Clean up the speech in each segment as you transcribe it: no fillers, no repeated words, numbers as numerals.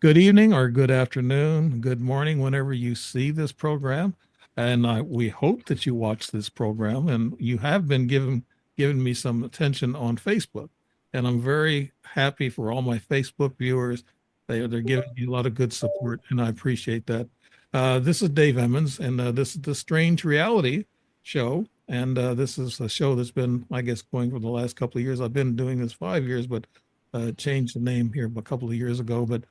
Good evening or good afternoon, good morning, whenever you see this program. And we hope that you watch this program. And you have been giving me some attention on Facebook. And I'm very happy for all my Facebook viewers. They're giving me a lot of good support, and I appreciate that. This is Dave Emmons, and this is the Strange Reality Show. And this is a show that's been, I guess, going for the last couple of years. I've been doing this 5 years, but changed the name here a couple of years ago. But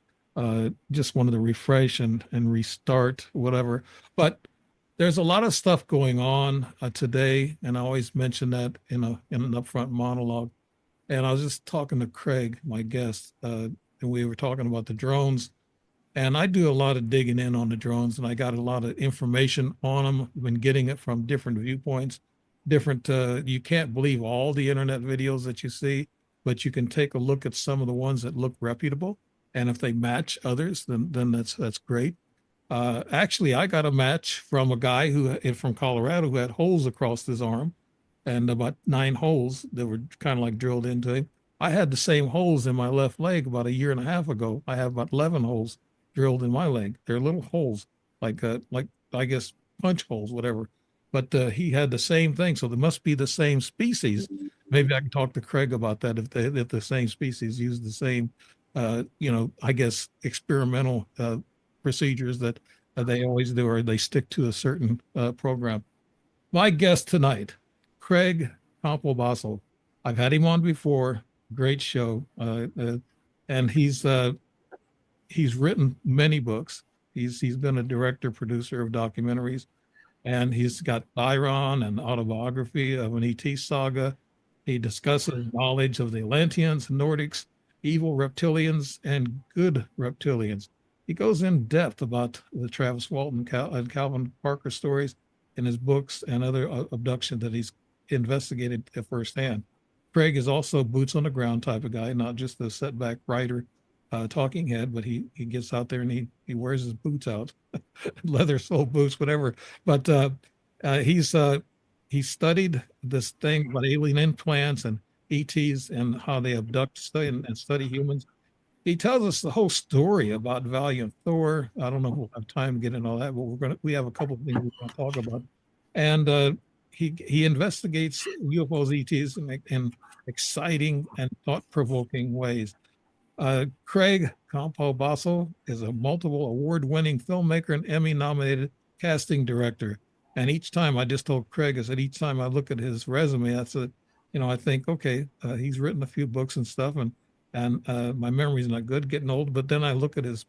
just wanted to refresh and restart whatever. But there's a lot of stuff going on today, and I always mention that in an upfront monologue. And I was just talking to Craig, my guest, and we were talking about the drones. And I do a lot of digging in on the drones, and I got a lot of information on them. I've been getting it from different viewpoints, different. You can't believe all the internet videos that you see, but you can take a look at some of the ones that look reputable, and if they match others, then that's great. Actually, I got a match from a guy who from Colorado who had holes across his arm, and about 9 holes that were kind of like drilled into him. I had the same holes in my left leg about a year and a half ago. I have about 11 holes drilled in my leg. They're little holes, like I guess punch holes, whatever. But he had the same thing, so they must be the same species. Maybe I can talk to Craig about that if the same species use the same, I guess experimental procedures that they always do, or they stick to a certain program. My guest tonight, Craig Campobasso. I've had him on before. Great show, and he's written many books. He's been a director, producer of documentaries, and he's got Byron, an autobiography of an ET saga. He discusses knowledge of the Atlanteans, Nordics, evil reptilians, and good reptilians. He goes in depth about the Travis Walton and Calvin Parker stories in his books and other abduction that he's investigated firsthand. Craig is also boots on the ground type of guy, not just the setback writer, talking head, but he gets out there and he wears his boots out, leather sole boots, whatever. But he's he studied this thing about alien implants and ETs and how they abduct and study humans. He tells us the whole story about Valiant Thor. I don't know if we'll have time to get into all that, but we have a couple of things we're going to talk about. And he investigates UFOs, ETs in exciting and thought provoking ways. Craig Campobasso is a multiple award-winning filmmaker and Emmy-nominated casting director. And each time I just told Craig, I said, each time I look at his resume, I said, I think, okay, he's written a few books and stuff, and my memory's not good, getting old. But then I look at his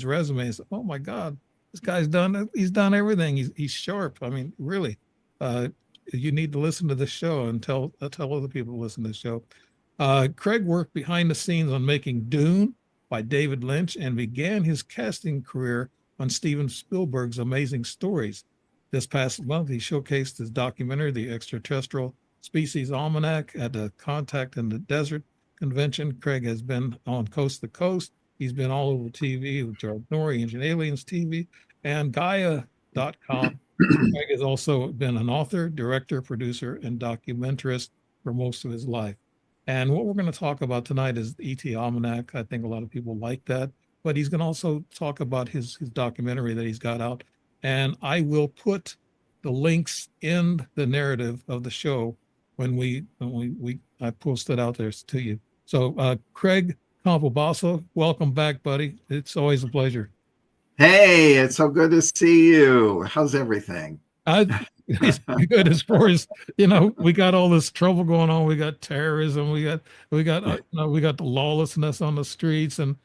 resume and say, oh my God, this guy's he's done everything. He's sharp. I mean, really, uh, you need to listen to this show and tell other people to listen to the show. Craig worked behind the scenes on making Dune by David Lynch and began his casting career on Steven Spielberg's Amazing Stories. This past month, he showcased his documentary, The Extraterrestrial Species Almanac, at the Contact in the Desert convention. Craig has been on Coast to Coast. He's been all over TV with George Norrie, Ancient Aliens TV, and Gaia.com. Craig has also been an author, director, producer, and documentarist for most of his life. And what we're going to talk about tonight is E.T. Almanac. I think a lot of people like that, but he's going to also talk about his documentary that he's got out. And I will put the links in the narrative of the show when I post it out there to you. So, Craig Campobasso, welcome back, buddy. It's always a pleasure. Hey, it's so good to see you. How's everything? I it's good as far as we got all this trouble going on. We got terrorism. We got the lawlessness on the streets, and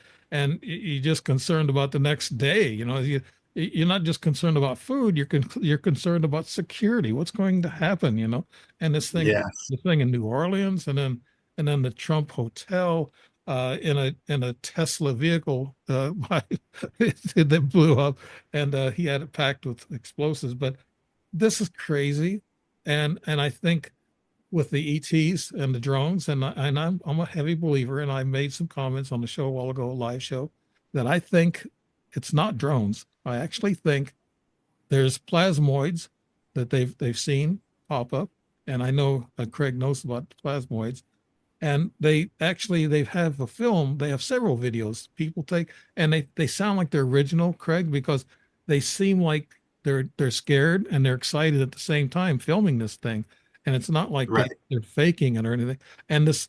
you're just concerned about the next day. You're not just concerned about food. You're concerned about security. What's going to happen? And Yes. the thing in New Orleans, and then the Trump hotel. In a Tesla vehicle that blew up, and he had it packed with explosives. But this is crazy, and I think with the ETs and the drones, and I'm a heavy believer, and I made some comments on the show a while ago, a live show, that I think it's not drones. I actually think there's plasmoids that they've seen pop up, and I know Craig knows about plasmoids, And they have a film, they have several videos people take, and they sound like they're original, Craig, because they seem like they're scared and they're excited at the same time filming this thing. And it's not like Right. they're faking it or anything. And these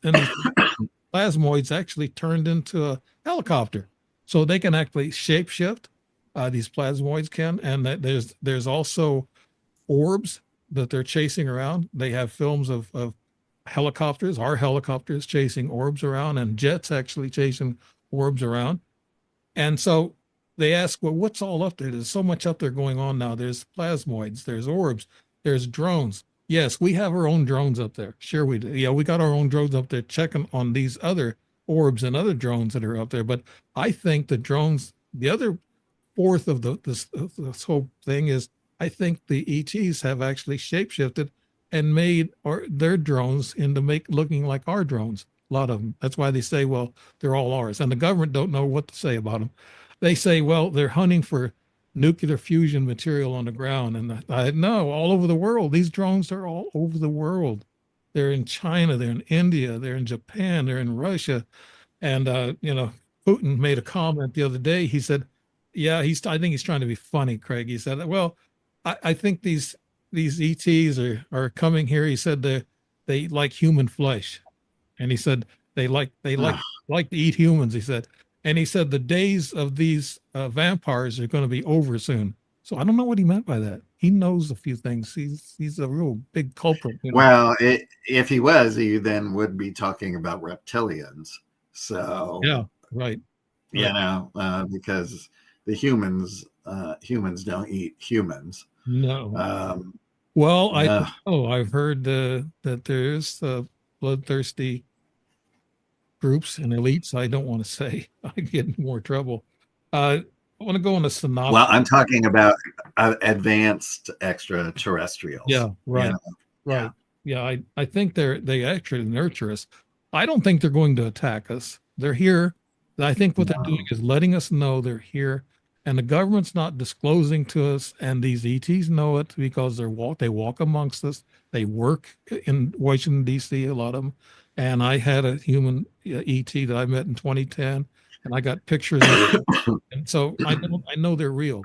plasmoids actually turned into a helicopter. So they can actually shapeshift, these plasmoids can. And that there's also orbs that they're chasing around. They have films of helicopters, our helicopters chasing orbs around, and jets actually chasing orbs around. And so they ask, well, what's all up there? There's so much up there going on now. There's plasmoids, there's orbs, there's drones. Yes, we have our own drones up there. Sure, we do. Yeah, we got our own drones up there checking on these other orbs and other drones that are up there. But I think the drones, the other fourth of this whole thing is, I think the ETs have actually shapeshifted and made their drones into make looking like our drones. A lot of them. That's why they say, well, they're all ours. And the government don't know what to say about them. They say, well, they're hunting for nuclear fusion material on the ground. And I know all over the world. These drones are all over the world. They're in China, they're in India, they're in Japan, they're in Russia. And Putin made a comment the other day. He said, "Yeah, I think he's trying to be funny, Craig." He said, "Well, I think these ETs are coming here." He said they like human flesh, and he said they Ugh. like to eat humans. He said, and he said the days of these vampires are going to be over soon. So I don't know what he meant by that. He knows a few things. He's a real big culprit. Well, if he was, he then would be talking about reptilians. So, Yeah, right, right. because the humans don't eat humans. No. Um, Well, uh, I've heard that there's bloodthirsty groups and elites. I don't want to say. I get in more trouble. I want to go on a well, synopsis. I'm talking about advanced extraterrestrials. Yeah, You right, know, yeah. right. Yeah, I think they actually nurture us. I don't think they're going to attack us. They're here. I think what they're doing No. is letting us know they're here, and the government's not disclosing to us. And these ETs know it because they walk amongst us. They work in Washington D.C. A lot of them. And I had a human ET that I met in 2010, and I got pictures of. And so I know they're real.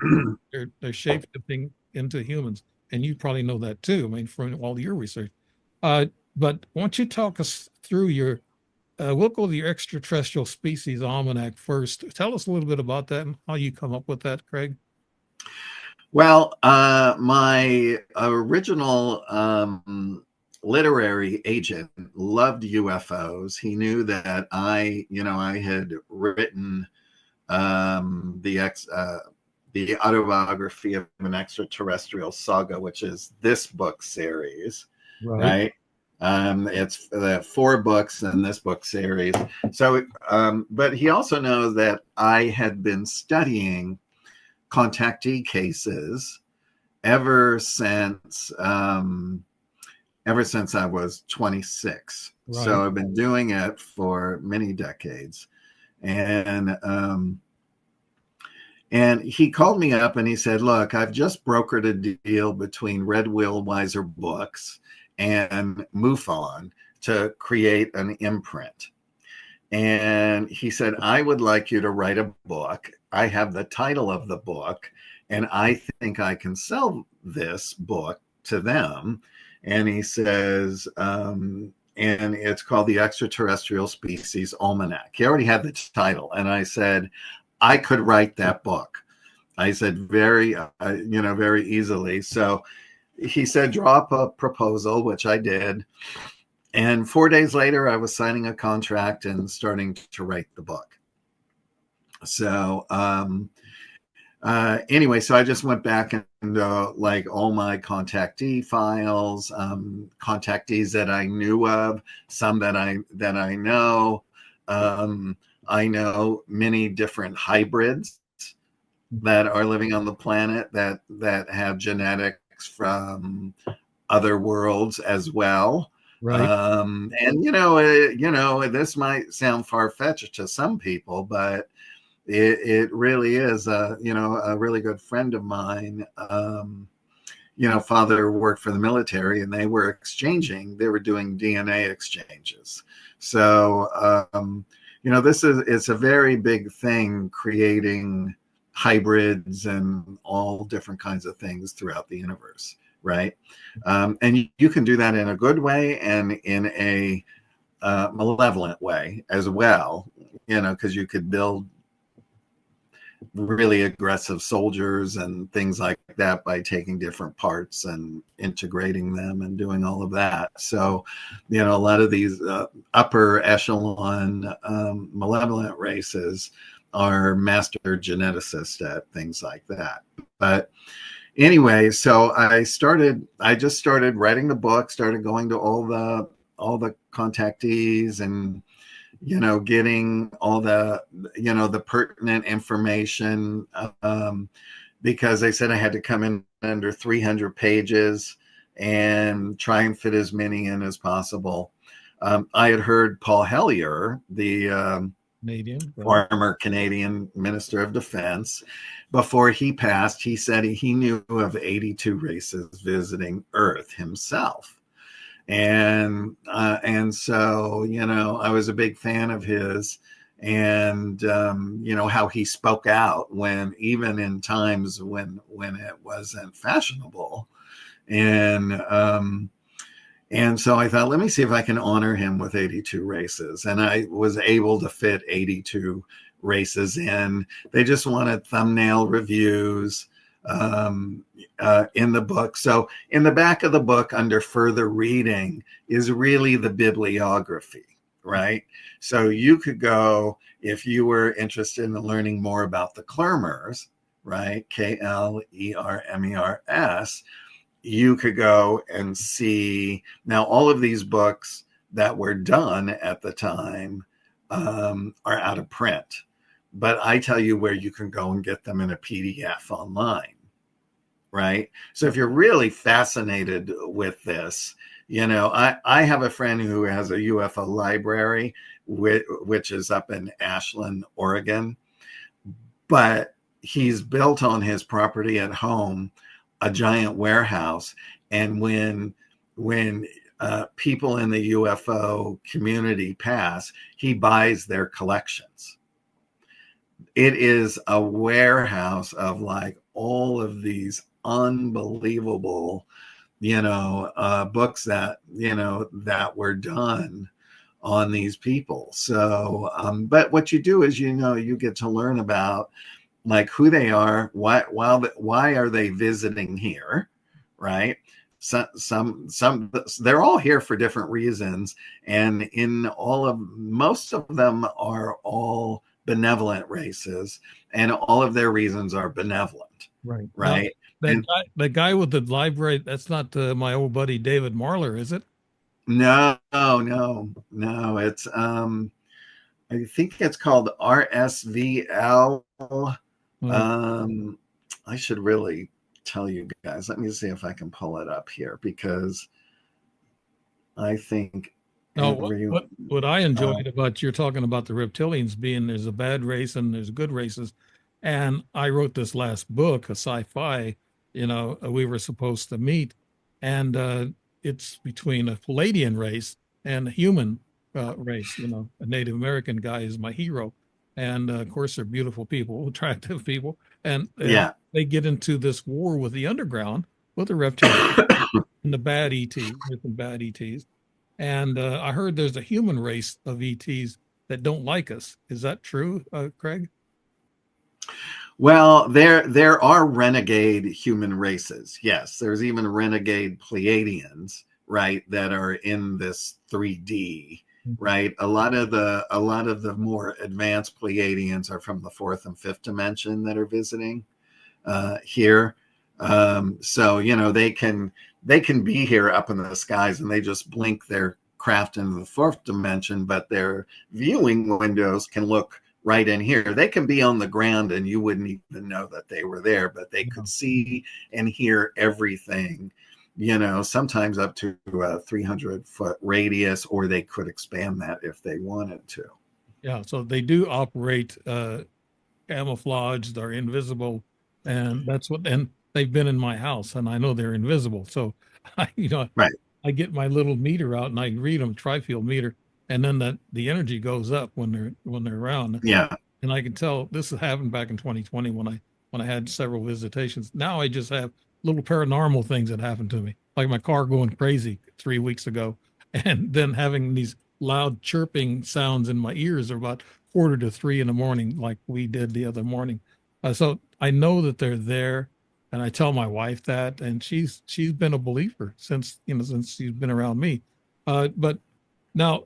They're shape shifting into humans, and you probably know that too. I mean, from all your research. Uh, but why don't you talk us through your? We'll go to your extraterrestrial species almanac first. Tell us a little bit about that and how you come up with that, Craig. Well, my original literary agent loved UFOs. He knew that I had written the autobiography of an extraterrestrial saga, which is this book series, Right. right? It's the 4 books in this book series. So, but he also knows that I had been studying contactee cases ever since ever since I was 26. Right. So I've been doing it for many decades, and he called me up and he said, "Look, I've just brokered a deal between Red Will Weiser Books and MUFON to create an imprint." And he said, "I would like you to write a book. I have the title of the book, and I think I can sell this book to them." And he says, and it's called The Extraterrestrial Species Almanac. He already had the title. And I said, I could write that book. I said, very easily. So he said, drop a proposal, which I did. And 4 days later, I was signing a contract and starting to write the book. So anyway, so I just went back and like all my contactee files, contactees that I knew of, some that I know. I know many different hybrids that are living on the planet that have genetics from other worlds as well. Right. And this might sound far fetched to some people, but it really is. A really good friend of mine. father worked for the military, and they were exchanging. They were doing DNA exchanges. So, it's a very big thing, creating hybrids and all different kinds of things throughout the universe, right? And you can do that in a good way and in a malevolent way as well, because you could build really aggressive soldiers and things like that by taking different parts and integrating them and doing all of that. So, a lot of these upper echelon malevolent races are master geneticists at things like that. But anyway, so I just started writing the book, started going to all the contactees and getting all the pertinent information, because they said I had to come in under 300 pages and try and fit as many in as possible. I had heard Paul Hellyer, the Canadian, right? former Canadian Minister of Defense, before he passed, he said he knew of 82 races visiting Earth himself. And so I was a big fan of his, and how he spoke out when, even in times when it wasn't fashionable. And so I thought, let me see if I can honor him with 82 races, and I was able to fit 82 races in. They just wanted thumbnail reviews in the book. So in the back of the book, under further reading, is really the bibliography, right? So you could go, if you were interested in learning more about the Clermers, right? Klermers, you could go and see. Now, all of these books that were done at the time are out of print, but I tell you where you can go and get them in a PDF online, right? So if you're really fascinated with this, I have a friend who has a UFO library, which is up in Ashland, Oregon, but he's built on his property at home a giant warehouse. And when people in the UFO community pass, he buys their collections. It is a warehouse of like all of these unbelievable, books that were done on these people. So, but what you do is, you get to learn about like who they are, why are they visiting here, right? Some they're all here for different reasons, and most of them are all benevolent races, and all of their reasons are benevolent, Right. Now, right? And that guy with the library, that's not my old buddy David Marler, is it? no, no, no, it's I think it's called RSVL. Oh, Um, I should really tell you guys. Let me see if I can pull it up here, because I think no, every what I uh, enjoyed about you're talking about the reptilians being there's a bad race and there's good races. And I wrote this last book, a sci-fi, we were supposed to meet. And it's between a Palladian race and a human race. A Native American guy is my hero. And of course, they're beautiful people, attractive people. And yeah. they get into this war with the underground, with the reptilians and the bad ET, with the bad ETs. And I heard there's a human race of ETs that don't like us. Is that true, Craig? Well, there are renegade human races. Yes, there's even renegade Pleiadians, right, that are in this 3D, Mhm. right? A lot of the more advanced Pleiadians are from the fourth and fifth dimension that are visiting here. So they can be here up in the skies, and they just blink their craft into the fourth dimension, but their viewing windows can look right in here. They can be on the ground and you wouldn't even know that they were there, but they could see and hear everything, sometimes up to a 300-foot radius, or they could expand that if they wanted to. Yeah, so they do operate camouflaged, they're invisible, and that's what. And they've been in my house and I know they're invisible. So I, Right. I get my little meter out and I read them, tri-field meter, and then the energy goes up when they're around. Yeah. And I can tell this happened back in 2020 when I had several visitations. Now I just have little paranormal things that happen to me, like my car going crazy 3 weeks ago, and then having these loud chirping sounds in my ears about quarter to 3 in the morning, like we did the other morning. So I know that they're there, and I tell my wife that, and she's been a believer since since she's been around me. But now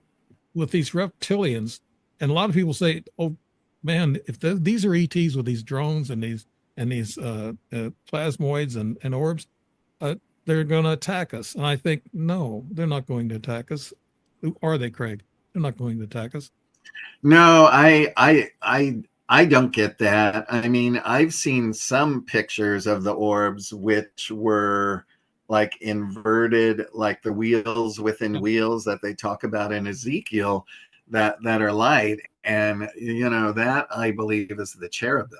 with these reptilians, and a lot of people say, "Oh man, if these are ETs with these drones and these plasmoids and orbs, uh, they're going to attack us." And I think, no, they're not going to attack us. Who are they, Craig? They're not going to attack us. No, I don't get that. I mean, I've seen some pictures of the orbs which were like inverted, like the wheels within Yeah. wheels that they talk about in Ezekiel, that are light, and that I believe is the cherubim.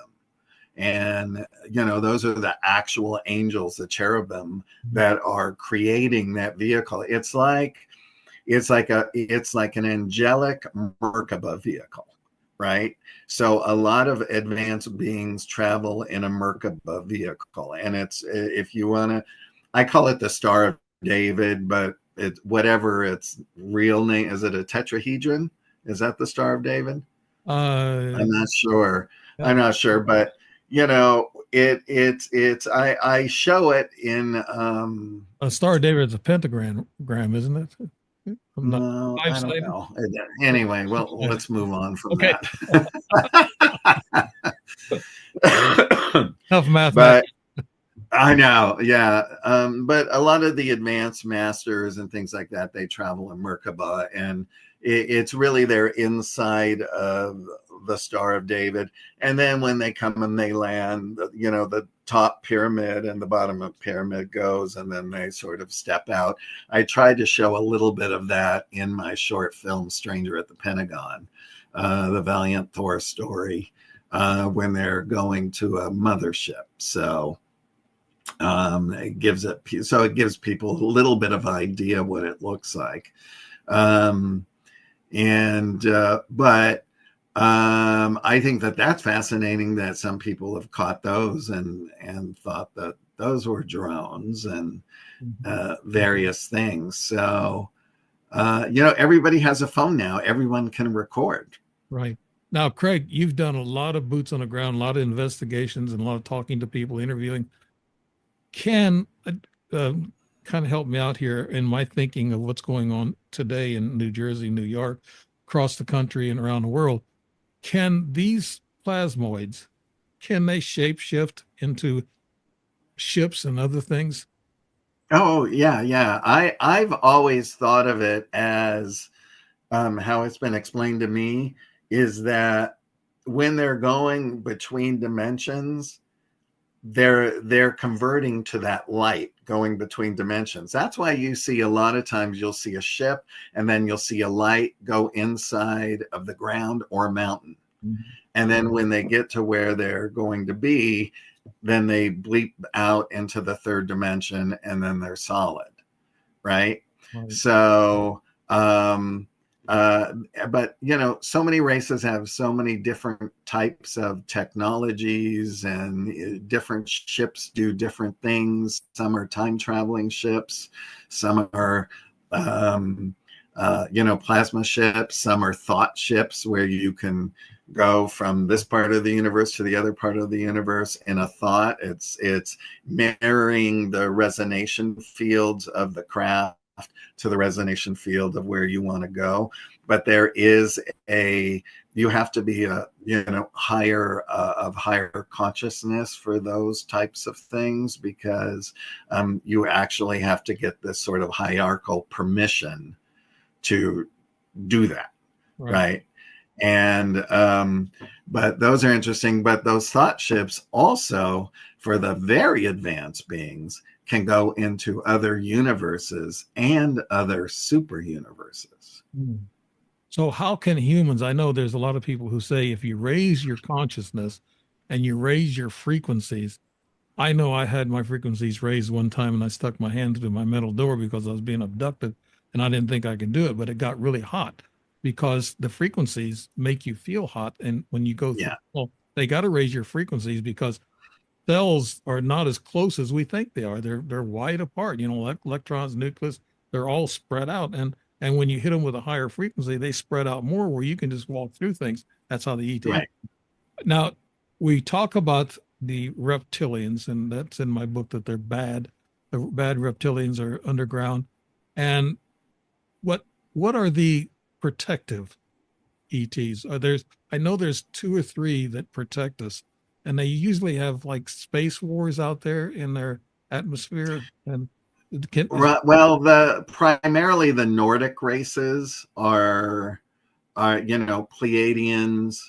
And those are the actual angels, the cherubim, that are creating that vehicle. It's like an angelic Merkaba vehicle, right? So a lot of advanced beings travel in a Merkaba vehicle, and it's, if you want to, I call it the Star of David, but it's whatever its real name is. It a tetrahedron? Is that the Star of David? Uh, I'm not sure. yeah. I'm not sure, but it's I show it in A Star of David is a pentagram, isn't it? I'm not no, five I don't sided. know. Anyway, well, let's move on from Okay, that. enough But mathematics. I know, yeah. But a lot of the advanced masters and things like that, they travel in Merkaba, and it's really they're inside of the Star of David. And then when they come and they land, the top pyramid and the bottom of pyramid goes, and then they sort of step out. I tried to show a little bit of that in my short film, Stranger at the Pentagon, the Valiant Thor story, when they're going to a mothership. So it gives people a little bit of idea what it looks like. um, and but I think that's fascinating that some people have caught those and thought that those were drones and various things. So everybody has a phone now, everyone can record. Right. Now, Craig, you've done a lot of boots on the ground, a lot of investigations, and a lot of talking to people, interviewing. Can uh, kind of help me out here in my thinking of what's going on today in New Jersey, New York, across the country, and around the world? Can these plasmoids can they shapeshift into ships and other things? Oh yeah, yeah. I've always thought of it as how it's been explained to me is that when they're going between dimensions, they're converting to that light going between dimensions. That's why you see a lot of times you'll see a ship and then you'll see a light go inside of the ground or a mountain. Mhm. And then when they get to where they're going to be, then they bleep out into the third dimension and then they're solid, right? Right. So, uh, but so many races have so many different types of technologies, and different ships do different things. Some are time traveling ships, some are, plasma ships, some are thought ships where you can go from this part of the universe to the other part of the universe in a thought. It's mirroring the resonation fields of the craft to the resonation field of where you want to go. But there is you have to be a higher of higher consciousness for those types of things, because you actually have to get this sort of hierarchical permission to do that, Right. right? And but those are interesting. But those thought ships also, for the very advanced beings, can go into other universes and other super universes. Mm. So how can humans, I know there's a lot of people who say if you raise your consciousness and you raise your frequencies, I know I had my frequencies raised one time and I stuck my hand through my metal door because I was being abducted and I didn't think I could do it, but it got really hot because the frequencies make you feel hot. And when you go through, Yeah, well, they got to raise your frequencies because cells are not as close as we think they are. They're wide apart. Electrons, nucleus, they're all spread out. And when you hit them with a higher frequency, they spread out more where you can just walk through things. That's how the ET. right. Now, we talk about the reptilians, and that's in my book that they're bad. The bad reptilians are underground. And what are the protective ETs? I know there's two or three that protect us, and they usually have like space wars out there in their atmosphere. And Well, the primarily the Nordic races are Pleiadians,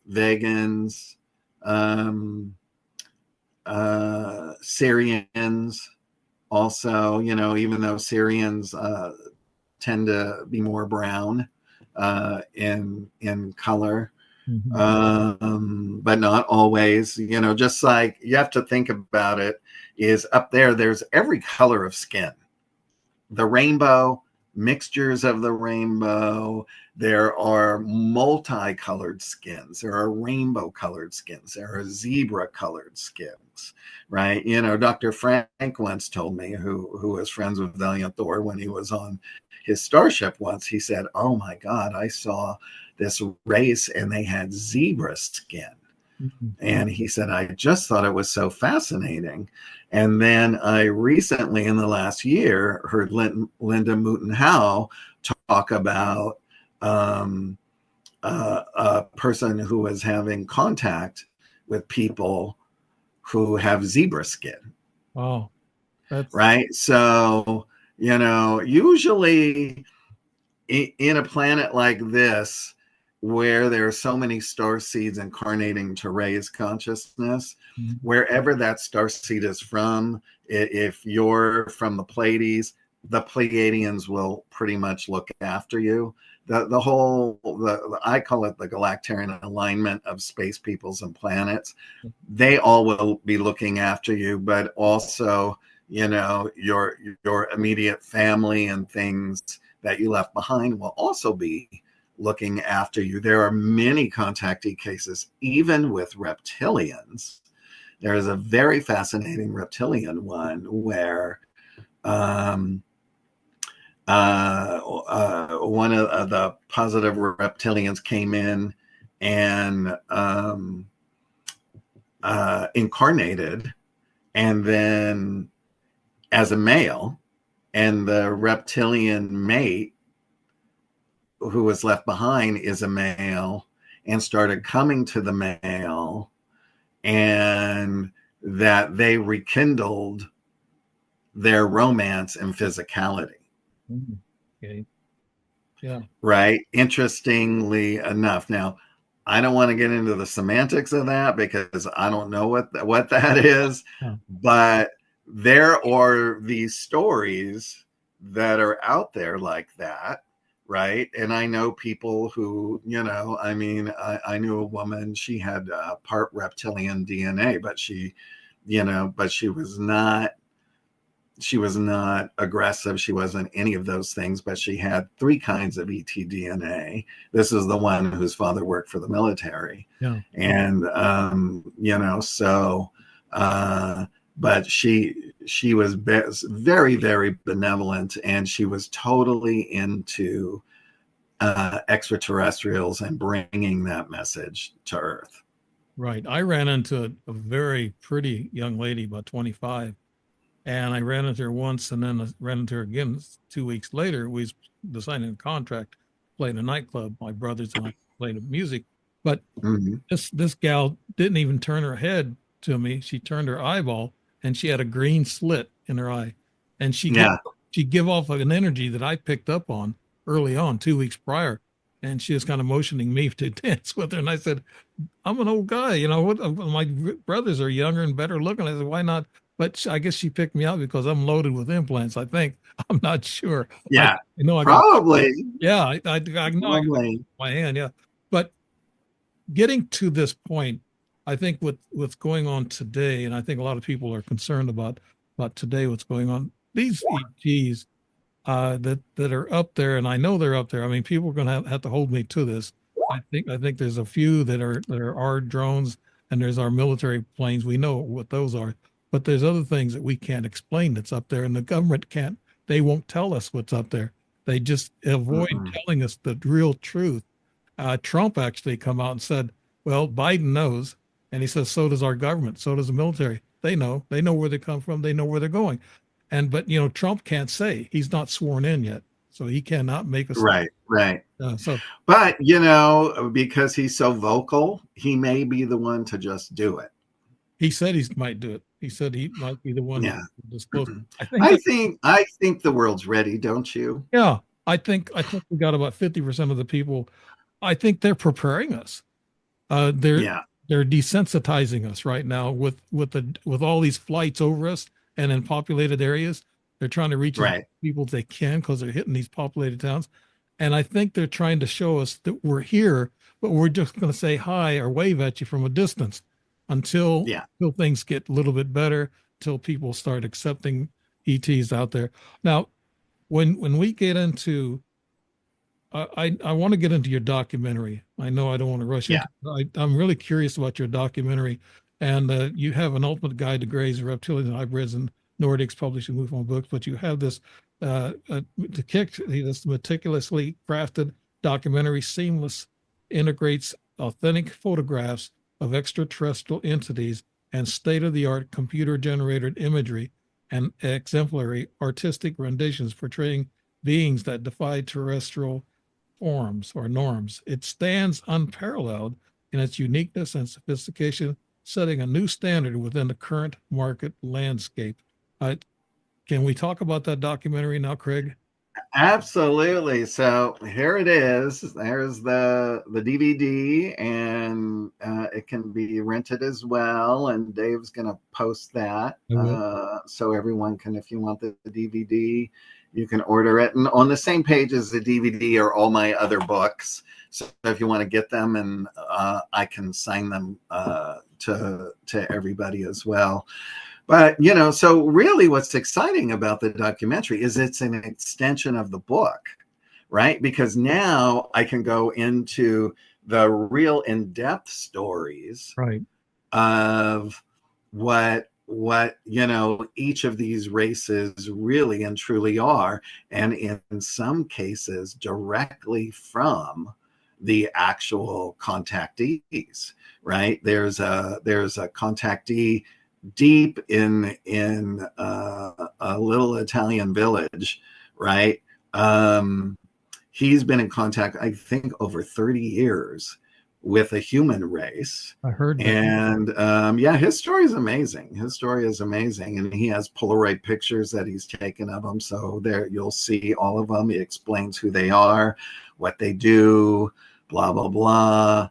Vegans, um, Syrians. Also, even though Syrians tend to be more brown in color, Mhm. but not always. Just like you have to think about it, is up there. There's every color of skin, the rainbow, mixtures of the rainbow. There are multicolored skins. There are rainbow colored skins. There are zebra colored skins, right? Dr. Frank once told me, who was friends with Valiant Thor when he was on his starship once, he said, "Oh my God, I saw this race and they had zebra skin." Mhm. And he said, "I just thought it was so fascinating." And then I recently, in the last year, heard Linda Moulton Howe talk about a person who was having contact with people who have zebra skin, Wow, that's right? So, usually in a planet like this, where there are so many star seeds incarnating to raise consciousness, mhm. wherever that star seed is from, if you're from the Pleiadians will pretty much look after you. I call it the galactarian alignment of space peoples and planets. They all will be looking after you, but also, your immediate family and things that you left behind will also be looking after you. There are many contactee cases, even with reptilians. There is a very fascinating reptilian one where um, one of the positive reptilians came in and incarnated, and then as a male, and the reptilian mate who was left behind is a male, and started coming to the male, and that they rekindled their romance and physicality. Mhm. Okay. Yeah. Right. Interestingly enough. Now, I don't want to get into the semantics of that because I don't know what that is, Yeah. but there are these stories that are out there like that, right? And I know people who, I mean, I knew a woman, she had part reptilian DNA, but she was not aggressive. She wasn't any of those things, but she had three kinds of ET DNA. This is the one whose father worked for the military. Yeah. And, so, but she was very, very benevolent, and she was totally into extraterrestrials and bringing that message to Earth. Right. I ran into a very pretty young lady, about 25, and I ran into her once and then I ran into her again 2 weeks later. We decided a contract, played a nightclub. My brothers and I played music. But Mm-hmm. this gal didn't even turn her head to me. She turned her eyeball and she had a green slit in her eye. And Yeah. she give off an energy that I picked up on early on, 2 weeks prior. And she was kind of motioning me to dance with her. And I said, I'm an old guy, what my brothers are younger and better looking. I said, why not? But I guess she picked me out because I'm loaded with implants. I think I'm not sure. Yeah. I know I got, Probably. yeah, I know I got Probably. my hand. Yeah. But getting to this point, I think what's going on today, and I think a lot of people are concerned about today, what's going on. These ETs that are up there, and I know they're up there. I mean, people are going to have to hold me to this. I think there's a few that are our drones, and there's our military planes. We know what those are, but there's other things that we can't explain that's up there, and the government can't. They won't tell us what's up there. They just avoid Mm-mm. telling us the real truth. Trump actually come out and said, "Well, Biden knows," and he says, "So does our government. So does the military. They know. They know where they come from. They know where they're going." And but Trump can't say he's not sworn in yet, so he cannot make a statement. Right, right. So But, because he's so vocal, he may be the one to just do it. he said he might do it. He said he might be the one to Yeah. disclose. Mhm. I think I that think I think the world's ready, don't you? yeah, I think we got about 50% of the people. I think they're preparing us. Uh, they're Yeah, they're desensitizing us right now with all these flights over us and in populated areas. They're trying to reach as many right. people as they can because they're hitting these populated towns. And I think they're trying to show us that we're here, but we're just going to say hi or wave at you from a distance until Yeah, until things get a little bit better, until people start accepting ETs out there. Now, when we get into I want to get into your documentary. I know I don't want to rush yeah, into it. I'm really curious about your documentary. And you have an ultimate guide to grays, reptilians, hybrids, and Nordics published in MUFON books. But you have this to kick this meticulously crafted documentary, seamless, integrates authentic photographs of extraterrestrial entities and state-of-the-art computer-generated imagery and exemplary artistic renditions portraying beings that defy terrestrial forms or norms. It stands unparalleled in its uniqueness and sophistication, setting a new standard within the current market landscape. Uh, can we talk about that documentary now, Craig? absolutely. So here it is. There's the DVD, and it can be rented as well. And Dave's going to post that, I will. so everyone can, if you want the DVD, you can order it. And on the same page as the DVD are all my other books. So if you want to get them, and I can sign them to everybody as well. But, so really what's exciting about the documentary is it's an extension of the book, right? Because now I can go into the real in-depth stories Right. of what each of these races really and truly are, and in some cases directly from the actual contactees, right? There's a contactee deep in a little Italian village, right? He's been in contact, I think, over 30 years with a human race. I heard that. And yeah, his story is amazing. His story is amazing. And he has Polaroid pictures that he's taken of them. So there you'll see all of them. He explains who they are, what they do, blah, blah, blah,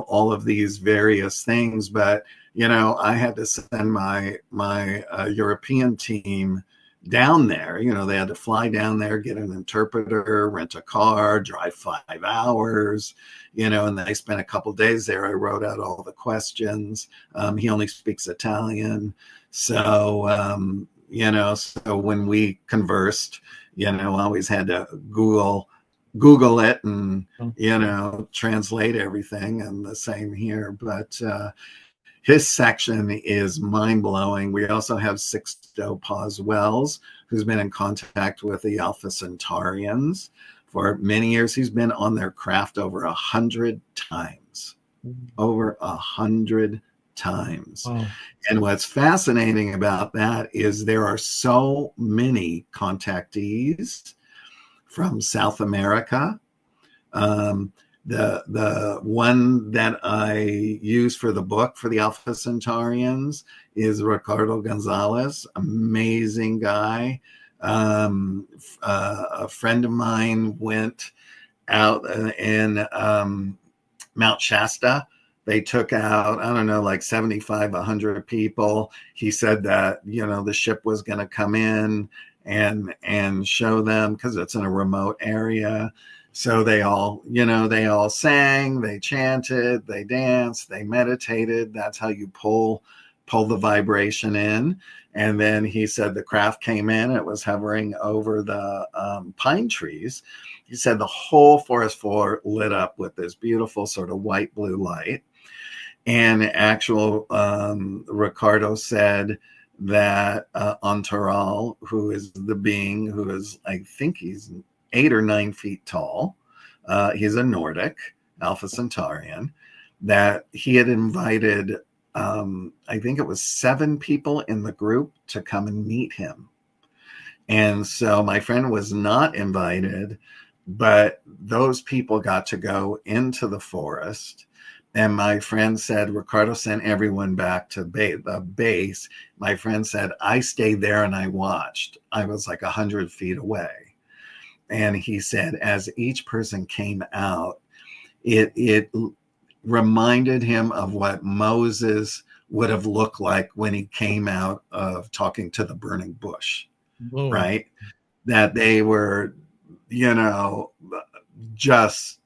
all of these various things. But I had to send my European team down there. They had to fly down there, get an interpreter, rent a car, drive 5 hours, and they spent a couple of days there. I wrote out all the questions. He only speaks Italian. So when we conversed, I always had to Google it and, Oh, translate everything, and the same here. But his section is mind-blowing. We also have Sixto Paz Wells, who's been in contact with the Alpha Centaurians for many years. He's been on their craft over 100 times. Over 100 times. wow. And what's fascinating about that is there are so many contactees from South America. The one that I use for the book for the Alpha Centaurians is Ricardo Gonzalez, amazing guy. A friend of mine went out in Mount Shasta. They took out, I don't know, like 75, 100 people. He said that, the ship was going to come in and show them because it's in a remote area. So they all sang, they chanted, they danced, they meditated. That's how you pull the vibration in. And then he said the craft came in, it was hovering over the pine trees. He said the whole forest floor lit up with this beautiful sort of white blue light. And actual Ricardo said that Antaral, who is the being who is, I think he's 8 or 9 feet tall, he's a Nordic Alpha Centaurian, that he had invited, I think it was 7 people in the group to come and meet him. And so my friend was not invited, but those people got to go into the forest. And my friend said, Ricardo sent everyone back to the base. My friend said, I stayed there and I watched. I was like 100 feet away. And he said, as each person came out, it reminded him of what Moses would have looked like when he came out of talking to the burning bush, Whoa. right? That they were, just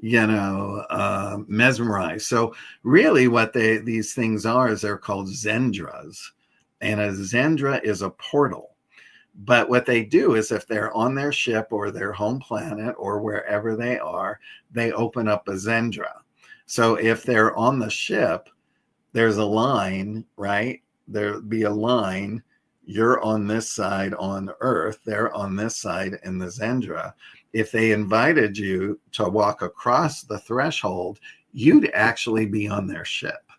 mesmerized. So really what these things are is they're called Zendras. And a Zendra is a portal. But what they do is if they're on their ship or their home planet or wherever they are, they open up a Zendra. So if they're on the ship, there's a line, right? There'll be a line. You're on this side on Earth. They're on this side in the Zendra. If they invited you to walk across the threshold, you'd actually be on their ship.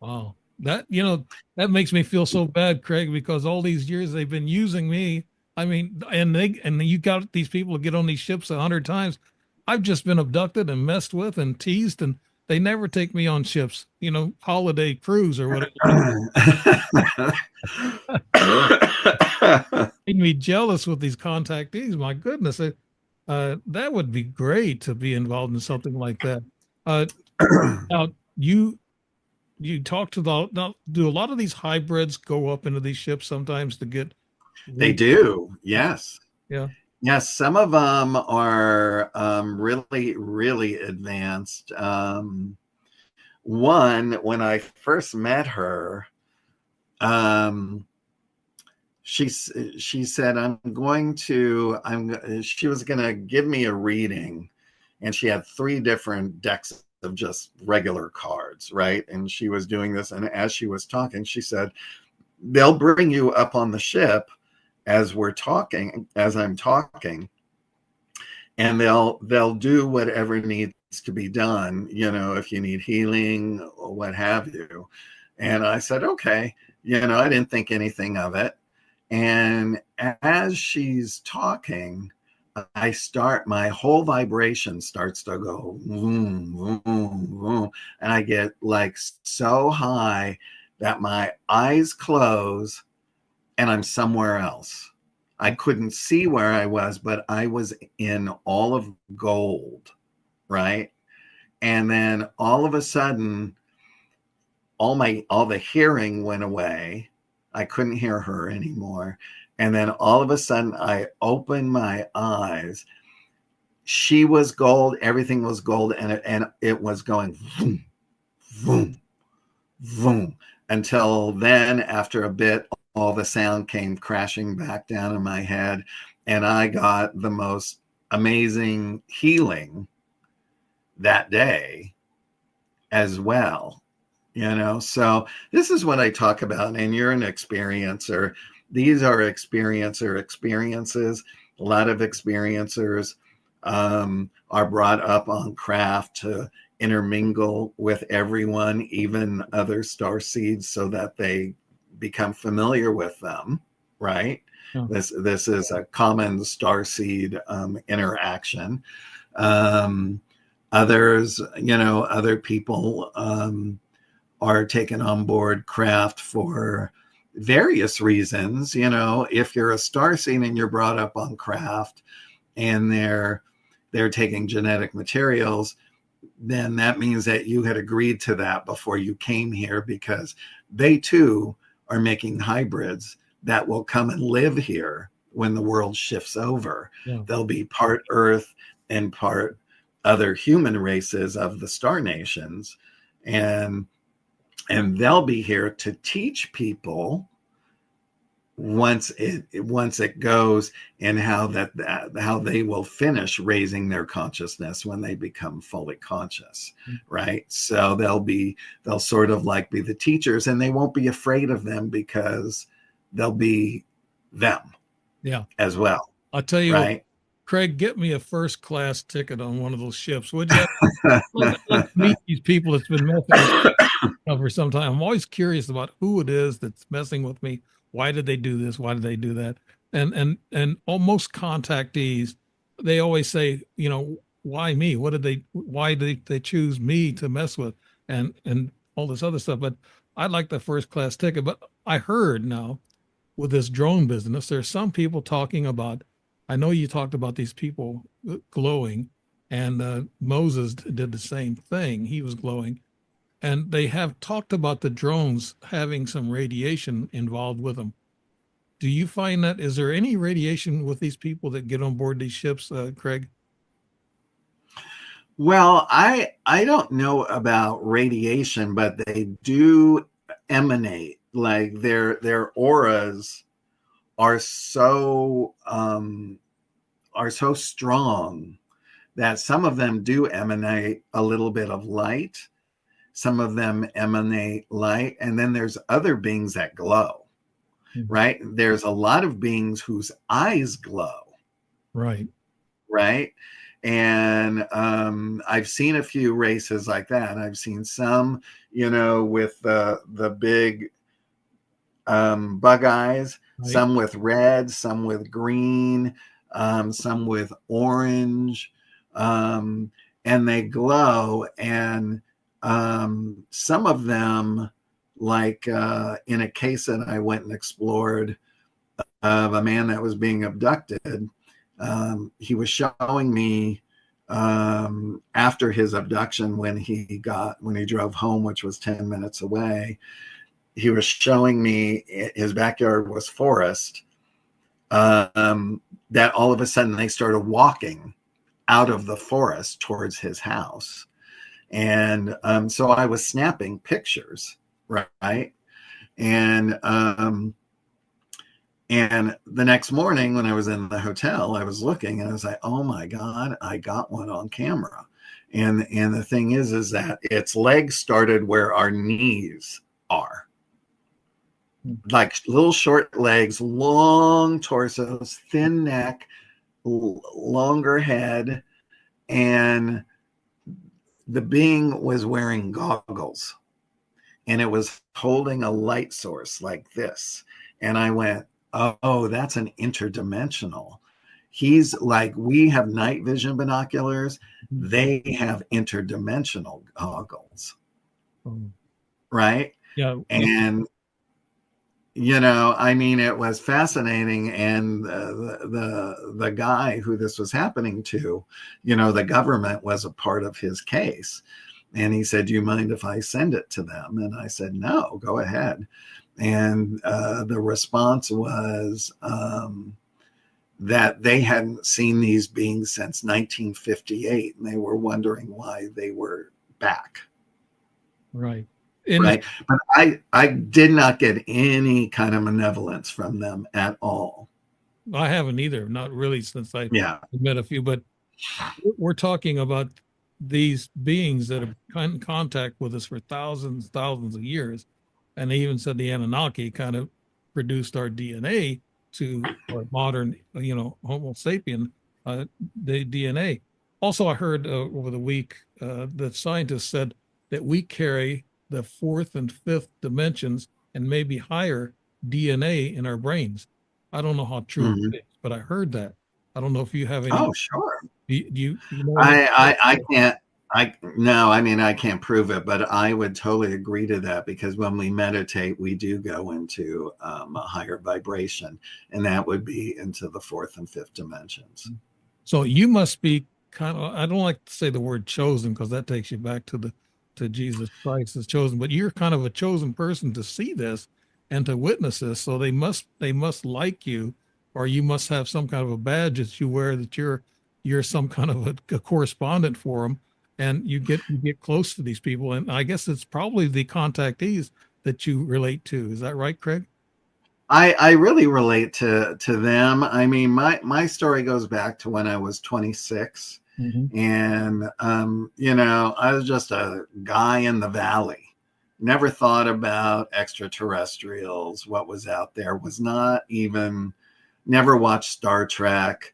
Wow. That makes me feel so bad, Craig, because all these years they've been using me. I mean, and you got these people to get on these ships 100 times. I've just been abducted and messed with and teased, and they never take me on ships, holiday cruise or whatever. Made me jealous with these contactees. My goodness, that would be great to be involved in something like that. Uh, now you talk to now, do a lot of these hybrids go up into these ships sometimes to get They do, yes. Yeah. Yes, some of them are really, really advanced. One, when I first met her, she said, she was going to give me a reading, and she had 3 different decks of just regular cards, right? And she was doing this, and as she was talking, she said, they'll bring you up on the ship as I'm talking, and they'll do whatever needs to be done, if you need healing or what have you. And I said, okay, I didn't think anything of it. And as she's talking, my whole vibration starts to go boom, boom, boom. And I get like so high that my eyes close and I'm somewhere else. I couldn't see where I was, but I was in all of gold, right? And then all of a sudden, all the hearing went away. I couldn't hear her anymore. And then all of a sudden I opened my eyes. She was gold, everything was gold, and it was going boom, boom, boom. Until then, after a bit, all the sound came crashing back down in my head, and I got the most amazing healing that day as well. So this is what I talk about, and you're an experiencer. These are experiences. A lot of experiencers are brought up on craft to intermingle with everyone, even other star seeds, so that they become familiar with them, right? Yeah. This is a common star seed interaction. Other people are taken on board craft for various reasons. If you're a starseed and you're brought up on craft and they're taking genetic materials, then that means that you had agreed to that before you came here, because they too are making hybrids that will come and live here when the world shifts over. Yeah. They'll be part Earth, in part other human races of the star nations, and they'll be here to teach people once it goes, and how they will finish raising their consciousness when they become fully conscious, right? So they'll sort of like be the teachers, and they won't be afraid of them because they'll be them, Yeah, as well, I'll tell you what, right? Craig, get me a first class ticket on one of those ships, would you? Like meet these people that's been messing with for some time. I'm always curious about who it is that's messing with me. Why did they do this? Why did they do that? And almost contactees, they always say, why me? Why did they choose me to mess with? And all this other stuff. But I'd like the first class ticket. But I heard now with this drone business, there's some people talking about, I know you talked about these people glowing, and Moses did the same thing. He was glowing, and they have talked about the drones having some radiation involved with them. Do you find that? Is there any radiation with these people that get on board these ships, Craig? Well, I don't know about radiation, but they do emanate, like their auras are so strong that some of them do emanate a little bit of light. Some of them emanate light, and then there's other beings that glow, Mhm. right? There's a lot of beings whose eyes glow, Right. right? And I've seen a few races like that. I've seen some, with the big bug eyes, Right. some with red, some with green, some with orange, um, and they glow. And some of them, like in a case that I went and explored of a man that was being abducted, he was showing me after his abduction, when he drove home, which was 10 minutes away. He was showing me his backyard was forest, that all of a sudden they started walking out of the forest towards his house. And so I was snapping pictures, right? And the next morning when I was in the hotel, I was looking and I was like, oh my God, I got one on camera. And the thing is that its legs started where our knees are, like little short legs, long torsos, thin neck, longer head. And the being was wearing goggles, and it was holding a light source like this. And I went, oh, that's an interdimensional. He's like, we have night vision binoculars, they have interdimensional goggles, Um, right? yeah. And I mean, it was fascinating. And the guy who this was happening to, the government was a part of his case. And he said, do you mind if I send it to them? And I said, no, go ahead. And the response was that they hadn't seen these beings since 1958, and they were wondering why they were back. Right. And Right. But I did not get any kind of malevolence from them at all. I haven't either, not really, since I Yeah. met a few, but we're talking about these beings that have in contact with us for thousands of years. And they even said the Anunnaki kind of produced our DNA to our modern, Homo sapien, the DNA. Also, I heard over the week that scientists said that we carry the fourth and fifth dimensions and maybe higher DNA in our brains. I don't know how true Mm-hmm. it is, but I heard that. I don't know if you have any. Oh, sure. Do you know anything? I can't. No, I mean, I can't prove it, but I would totally agree to that, because when we meditate, we do go into a higher vibration, and that would be into the fourth and fifth dimensions. So you must be kind of, I don't like to say the word chosen because that takes you back to Jesus Christ as chosen, but you're kind of a chosen person to see this and to witness this. So they must like you, or you must have some kind of a badge that you wear that you're you're some kind of a correspondent for them, and you get close to these people. And I guess it's probably the contactees that you relate to. Is that right, Craig? I really relate to them. I mean, my story goes back to when I was 26, Hmm. and you know, I was just a guy in the valley. Never thought about extraterrestrials, what was out there. Was not even never watched Star Trek,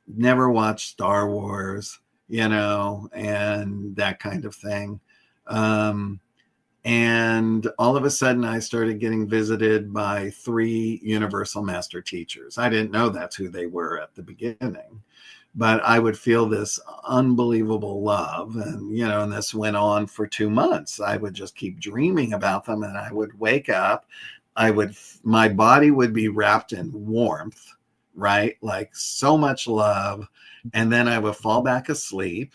never watched Star Wars, you know, and that kind of thing. Um, and all of a sudden, I started getting visited by three Universal Master teachers. I didn't know that's who they were at the beginning, but I would feel this unbelievable love. And, you know, and this went on for 2 months. I would just keep dreaming about them, and I would wake up. My body would be wrapped in warmth, right? Like so much love. And then I would fall back asleep.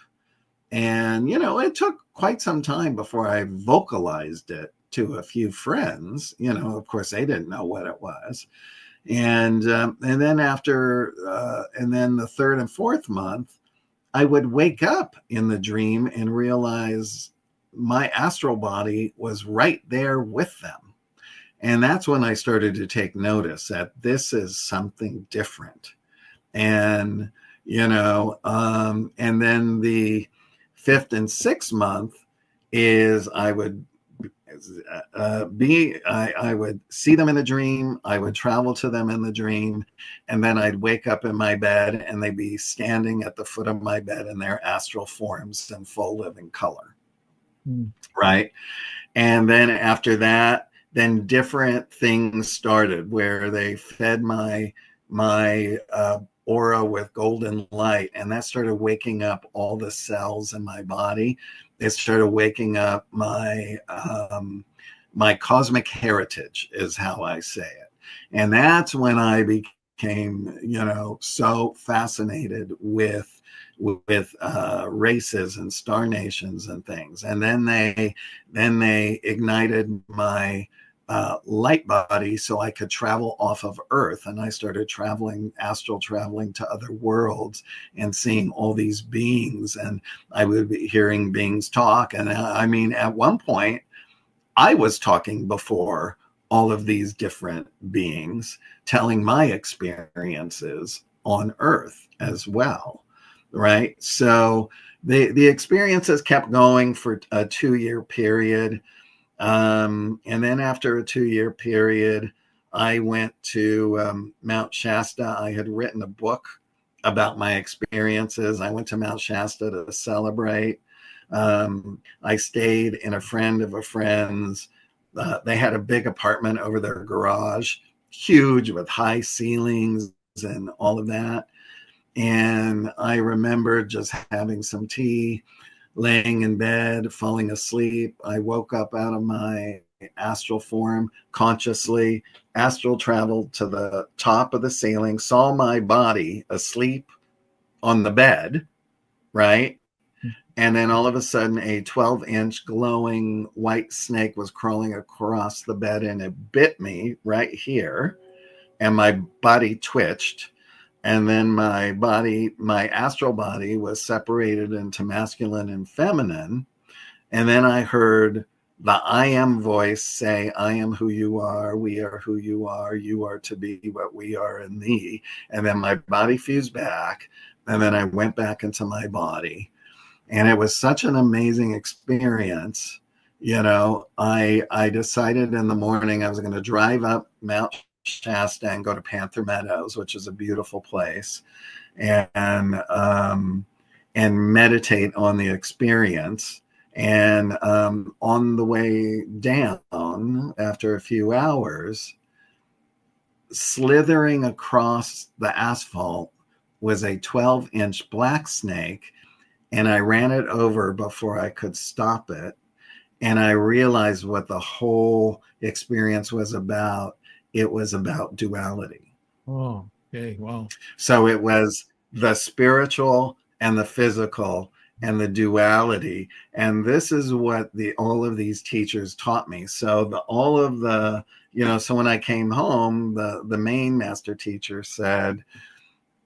And, you know, it took quite some time before I vocalized it to a few friends. You know, of course, they didn't know what it was. And then and then the third and fourth month, I would wake up in the dream and realize my astral body was right there with them. And that's when I started to take notice that this is something different. And, you know, and then the fifth and sixth month is I would see them in a dream, I would travel to them in the dream, and then I'd wake up in my bed and they'd be standing at the foot of my bed in their astral forms in full living color. Mm. Right. And then after that, then different things started where they fed my aura with golden light, and that started waking up all the cells in my body. It started waking up my cosmic heritage, is how I say it. And that's when I became, you know, so fascinated with races and star nations and things. And then they ignited my light body so I could travel off of Earth. And I started traveling, astral traveling to other worlds and seeing all these beings. And I would be hearing beings talk. And I mean, at one point, I was talking before all of these different beings, telling my experiences on Earth as well. Right. So the experiences kept going for a 2 year period. And then after a 2 year period, I went to Mount Shasta. I had written a book about my experiences. I went to Mount Shasta to celebrate. I stayed in a friend of a friend's. They had a big apartment over their garage, huge with high ceilings and all of that. And I remember just having some tea, laying in bed, falling asleep. I woke up out of my astral form consciously, astral traveled to the top of the ceiling, saw my body asleep on the bed, right? And then all of a sudden, a 12-inch glowing white snake was crawling across the bed and it bit me right here. And my body twitched. And then my astral body was separated into masculine and feminine. And then I heard the I am voice say, I am who you are. We are who you are to be what we are in thee. And then my body fused back. And then I went back into my body. And it was such an amazing experience. You know, I decided in the morning I was going to drive up Mount Shasta and go to Panther Meadows, which is a beautiful place, and meditate on the experience. And on the way down, after a few hours, slithering across the asphalt was a 12-inch black snake, and I ran it over before I could stop it. And I realized what the whole experience was about. It was about duality. Oh, okay. Wow. So it was the spiritual and the physical and the duality. And this is what all of these teachers taught me. So all of the, you know, so when I came home, the main master teacher said,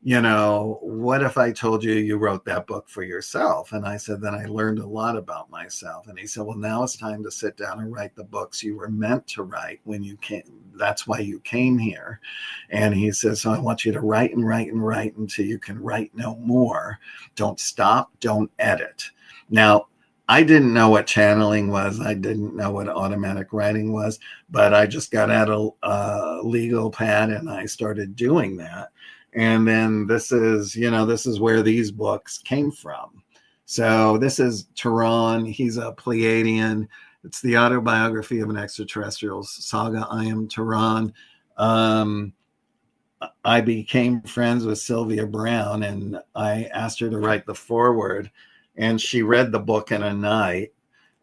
what if I told you you wrote that book for yourself? And I said, then I learned a lot about myself. And he said, well, now it's time to sit down and write the books you were meant to write when you came. That's why you came here. And he says, so I want you to write and write and write until you can write no more. Don't stop. Don't edit. Now, I didn't know what channeling was. I didn't know what automatic writing was, but I just got out a legal pad and I started doing that. And then this is where these books came from. So this is Tehran. He's a Pleiadian. It's the autobiography of an extraterrestrial saga. I am Tehran. I became friends with Sylvia Brown, and I asked her to write the foreword, and she read the book in a night.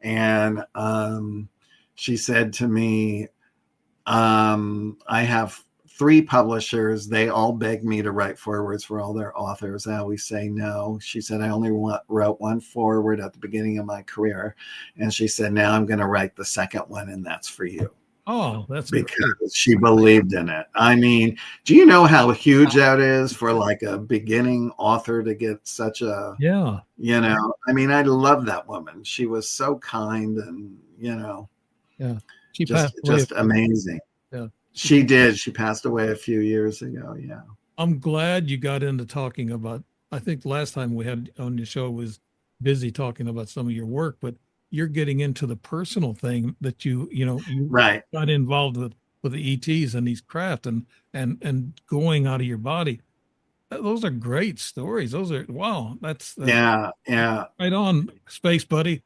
And she said to me, I have 3 publishers. They all begged me to write forewords for all their authors. I always say no. She said, I only wrote 1 foreword at the beginning of my career. And she said, now I'm going to write the second one, and that's for you. Oh, that's because great. she believed in it. I mean, do you know how huge that is for like a beginning author to get such a, Yeah. I mean, I love that woman. She was so kind and, Yeah. She just, passed away. amazing. Yeah. She did. She passed away a few years ago. Yeah. I'm glad you got into talking about, I think the last time we had on your show was busy talking about some of your work, but you're getting into the personal thing that you Right. got involved with the ETs and these craft and going out of your body. Those are great stories. Those are, wow, that's Yeah. Yeah. right on, space buddy.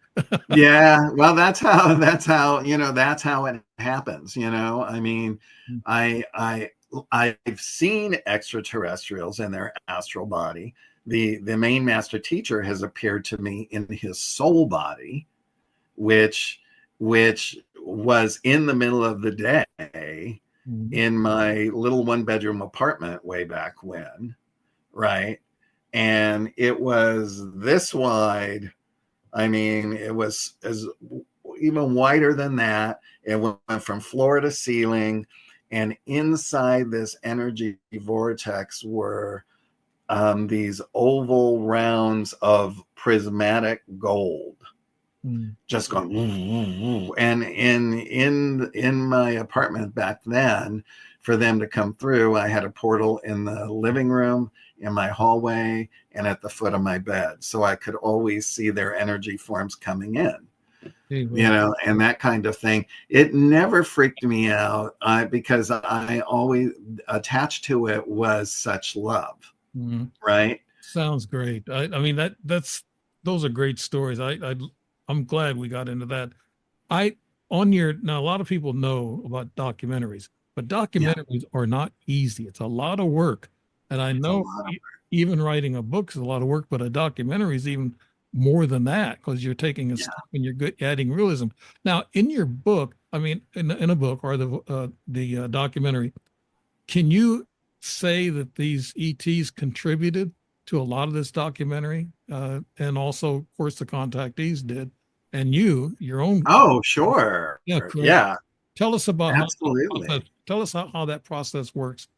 Yeah, well, that's how it happens. I mean, I've seen extraterrestrials in their astral body. The main master teacher has appeared to me in his soul body, which was in the middle of the day in my little 1-bedroom apartment way back when, right? And it was this wide. I mean, it was as even wider than that. It went from floor to ceiling, and inside this energy vortex were these oval rounds of prismatic gold, just going woo, woo, woo. And in my apartment back then, for them to come through, I had a portal in the living room, in my hallway, and at the foot of my bed, so I could always see their energy forms coming in, and that kind of thing. It never freaked me out because I always attached to it was such love, right? Sounds great. I mean those are great stories. I'm glad we got into that. I now a lot of people know about documentaries, but Yeah, documentaries are not easy. It's a lot of work. And I it's a know lot of even writing a book is a lot of work, but a documentary is even more than that because you're taking a yeah. step and you're good adding realism. Now, in your book, I mean, in a book or the documentary, can you say that these ETs contributed to a lot of this documentary, and also, of course, the contactees did, and your own, Oh, sure. yeah, Craig. Yeah, Tell us about how that absolutely. process, tell us how that process works,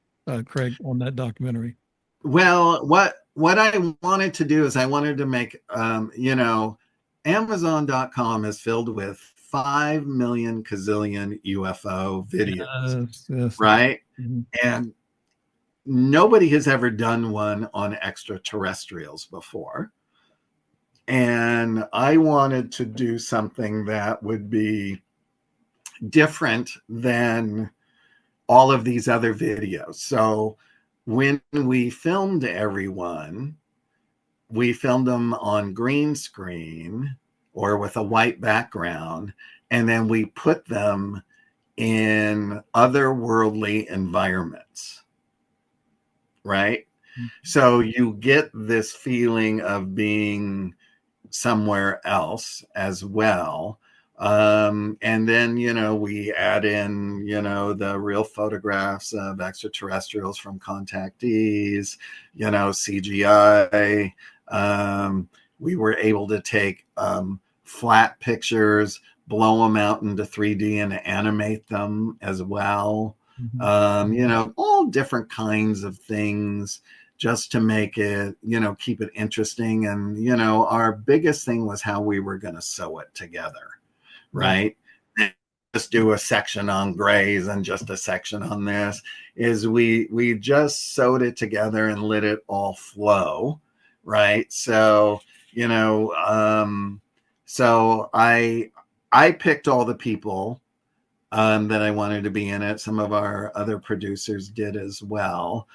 Craig, on that documentary. Well, what I wanted to do is I wanted to make Amazon.com is filled with 5 million gazillion UFO videos, Yes, yes. right? Mhm. And nobody has ever done one on extraterrestrials before. And I wanted to do something that would be different than all of these other videos. So when we filmed everyone, we filmed them on green screen or with a white background, and then we put them in otherworldly environments, right? So you get this feeling of being somewhere else as well. And then, we add in, the real photographs of extraterrestrials from contactees, CGI. We were able to take flat pictures, blow them out into 3D and animate them as well. Mhm. All different kinds of things just to make it, keep it interesting. And, our biggest thing was how we were going to sew it together, right? Just do a section on grays and just a section on this. Is we just sewed it together and let it all flow, right? So, so I picked all the people that I wanted to be in it. Some of our other producers did as well.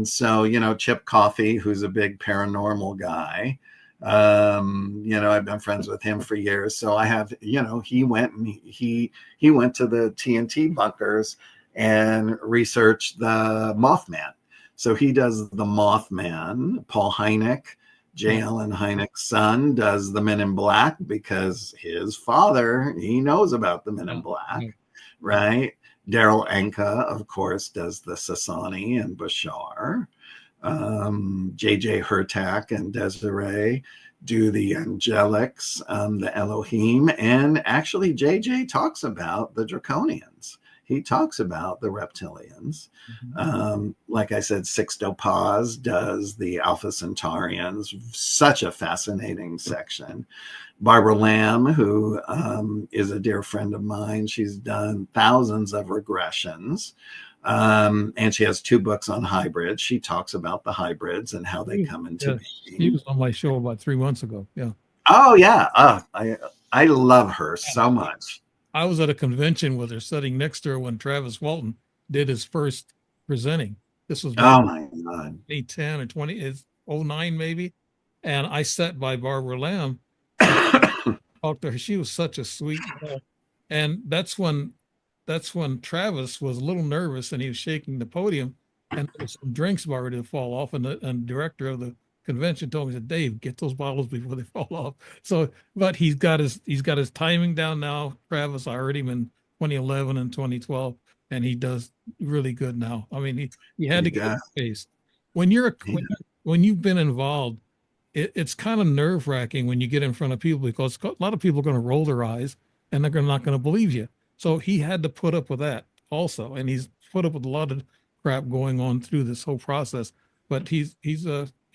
So, Chip Coffey, who's a big paranormal guy, I've been friends with him for years. So I have, he went and he went to the TNT bunkers and researched the Mothman. So he does the Mothman. Paul Hynek, J. Allen Hynek's son, does the Men in Black because his father, he knows about the Men in Black, right? Daryl Anka, of course, does the Sasani and Bashar. J.J. Hurtak and Desiree do the angelics, the Elohim, and actually J.J. talks about the Draconians. He talks about the reptilians. Like I said, Sixto Paz does the Alpha Centaurians. Such a fascinating section. Barbara Lamb, who is a dear friend of mine, she's done thousands of regressions. And she has 2 books on hybrids. She talks about the hybrids and how they come into being. She was on my show about 3 months ago. Yeah. Oh yeah. I love her so much. I was at a convention with her sitting next to her when Travis Walton did his first presenting. This was back Oh my God. 2010 or 2009 maybe. And I sat by Barbara Lamb, talked to her. She was such a sweet girl. And that's when Travis was a little nervous and he was shaking the podium and there was some drinks about ready to fall off. And the director of the convention told me, said, Dave, get those bottles before they fall off. So, but he's got his timing down now. Travis, I heard him in 2011 and 2012, and he does really good now. I mean, he had to get space. When when you've been involved, it's kind of nerve wracking when you get in front of people because a lot of people are going to roll their eyes and they're not going to believe you. So he had to put up with that also, and he's put up with a lot of crap going on through this whole process. But he's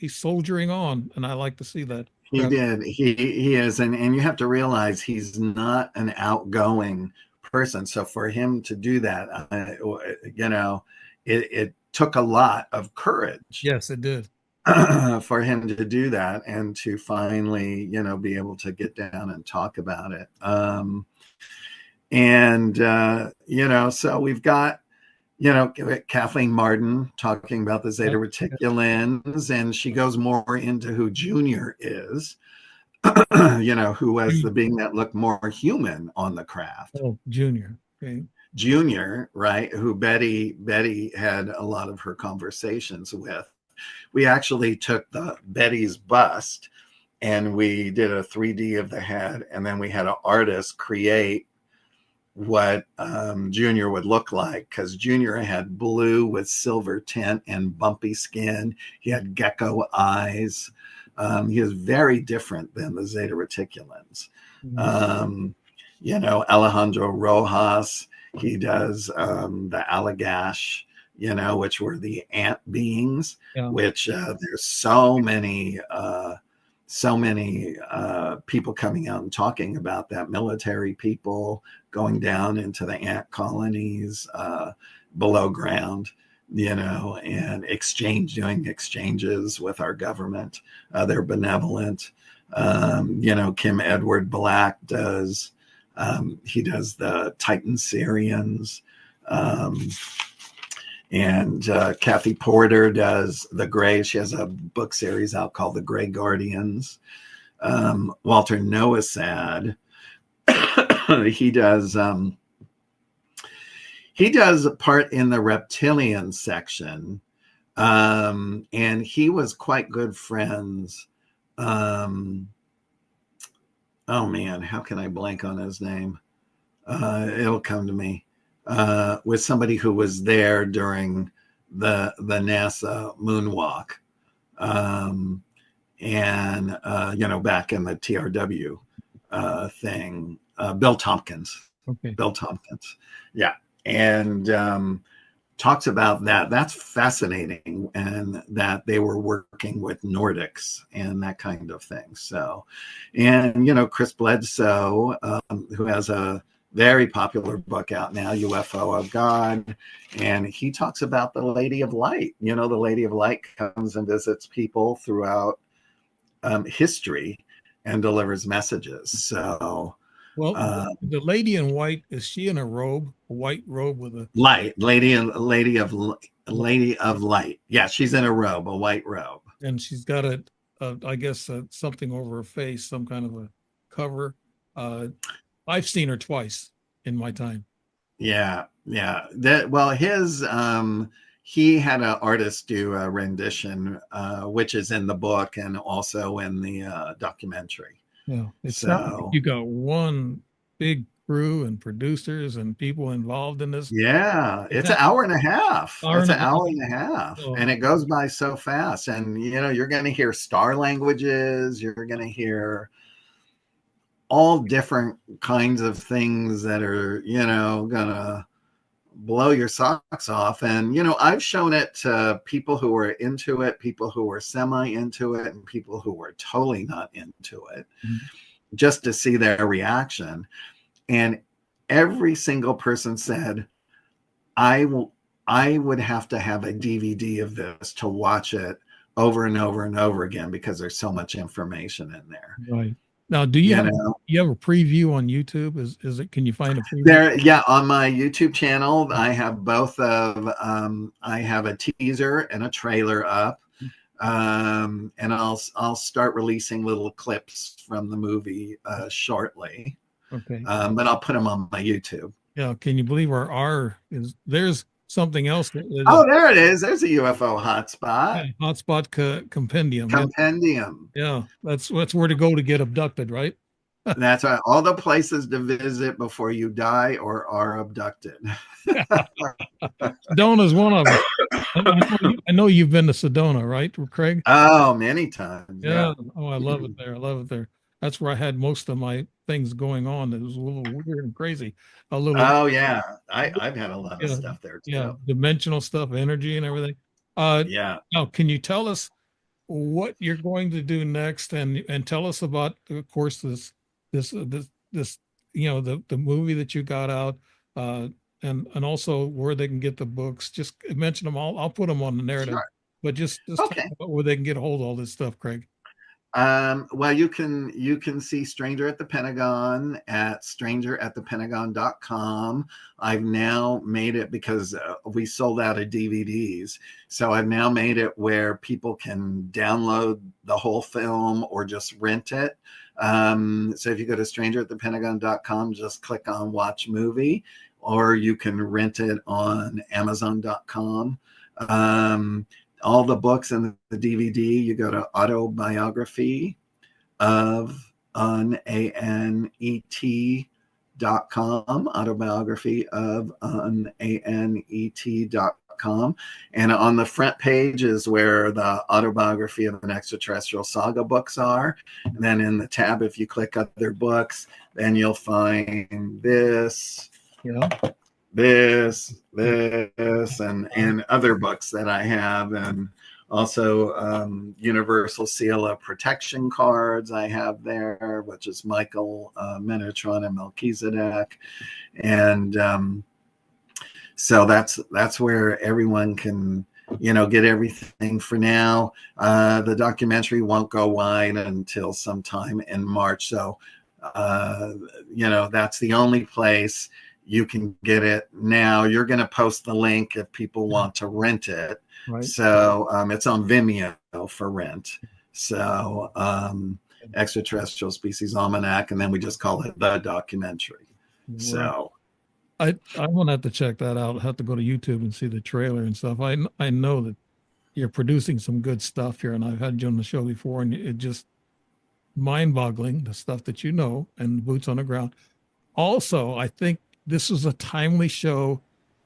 soldiering on, and I like to see that. He did. He is, and you have to realize he's not an outgoing person. So for him to do that, it took a lot of courage. Yes, it did. For him to do that and to finally, be able to get down and talk about it. So we've got, Kathleen Martin talking about the Zeta Reticulans, and she goes more into who Junior is, who was the being that looked more human on the craft. Oh, Junior. Okay. Junior, right? Who Betty had a lot of her conversations with. We actually took Betty's bust and we did a 3D of the head, and then we had an artist create what Junior would look like, because Junior had blue with silver tint and bumpy skin. He had gecko eyes. He was very different than the Zeta Reticulans. Alejandro Rojas, he does the Allagash, which were the ant beings, which there's so many people coming out and talking about that, military people going down into the ant colonies below ground, and doing exchanges with our government. They're benevolent. Kim Edward Black does, he does the Titan Syrians. And Kathy Porter does the Gray. She has a book series out called The Gray Guardians. Walter Noasad, he does a part in the reptilian section, and he was quite good friends. Oh man, how can I blank on his name? It'll come to me. With somebody who was there during the NASA moonwalk, back in the TRW thing. Bill Tompkins. Okay. Bill Tompkins. Yeah. And talks about that. That's fascinating, and that they were working with Nordics and that kind of thing. So, and Chris Bledsoe, who has a very popular book out now, UFO of God, and he talks about the Lady of Light. The Lady of Light comes and visits people throughout history and delivers messages. So, Well, uh, the lady in white, is she in a robe, a white robe with a light, lady of light. Yeah, she's in a robe, a white robe. and she's got I guess something over her face, some kind of a cover. Uh, I've seen her twice in my time. Yeah, yeah. That well, his he had an artist do a rendition, which is in the book and also in the documentary. Yeah, it sounds like So you got one big crew and producers and people involved in this. yeah, It's it's an an hour and a half. hour It's and a an half. hour and a half, Oh, and it goes by so fast. And you're going to hear star languages. You're going to hear all different kinds of things that are gonna blow your socks off. And I've shown it to people who are into it, people who are semi into it, and people who were totally not into it, mhm. just to see their reaction. And every single person said, I would have to have a DVD of this to watch it over and over and over again, because there's so much information in there. Right. Now, do you know you have a preview on YouTube? Is it, can you find a preview? There, yeah, on my YouTube channel, I have both of I have a teaser and a trailer up. And I'll start releasing little clips from the movie shortly. Okay. But I'll put them on my YouTube. Yeah. Can you believe our R is there's something else that is Oh, there it is. There's a UFO yeah, hotspot. hotspot compendium. Yeah. Compendium. Yeah. That's where to go to get abducted, right? That's right. All the places to visit before you die or are abducted. Sedona's one of them. I know you've been to Sedona, right, Craig? Oh, many times. Yeah. Yeah. Oh, I love it there. I love it there. That's where I had most of my things going on. It was a little weird and crazy. A little, Oh, yeah. I've had a lot of yeah, stuff there yeah, too. dimensional stuff, energy and everything. Uh, Yeah. Now, can you tell us what you're going to do next, and tell us about, of course, this the movie that you got out, uh, and also where they can get the books. Just mention them all. I'll put them on the narrative, Sure. but just talk Okay. about where they can get a hold of all this stuff, Craig. Well, you can see Stranger at the Pentagon at strangeratthepentagon.com. I've now made it, because we sold out of DVDs. So I've now made it where people can download the whole film or just rent it. So if you go to strangeratthepentagon.com, just click on watch movie, or you can rent it on amazon.com. Um, all the books and the DVD, you go to autobiography of unanet.com, autobiography of unanet.com. And on the front page is where the autobiography of an extraterrestrial saga books are. And then in the tab, if you click other books, then you'll find Yeah. this, and other books that I have, and also Universal Seal of Protection cards I have there, which is Michael, Menatron, and Melchizedek, and so that's where everyone can get everything for now. The documentary won't go wide until sometime in March, so that's the only place you can get it now. You're going to post the link if people want to rent it. Right. So it's on Vimeo for rent. So Extraterrestrial Species Almanac, and then we just call it the documentary. Right. So I'm gonna have to check that out. I have to go to YouTube and see the trailer and stuff. I know that you're producing some good stuff here, and I've had you on the show before, and it just mind-boggling the stuff that and boots on the ground. Also, I think this is a timely show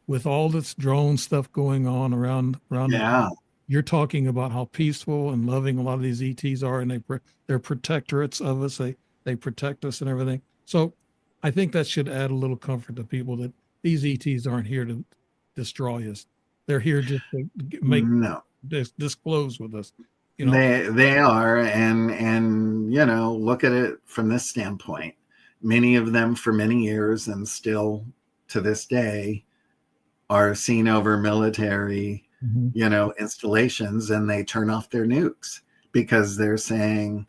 with all this drone stuff going on around the yeah, you're talking about how peaceful and loving a lot of these ETs are, and they're protectorates of us. They protect us and everything. So I think that should add a little comfort to people that these ETs aren't here to destroy us. they're here just to make No, this disclose with us. You know, they are, and look at it from this standpoint. Many of them for many years, and still to this day, are seen over military, Mhm. installations, and they turn off their nukes because they're saying,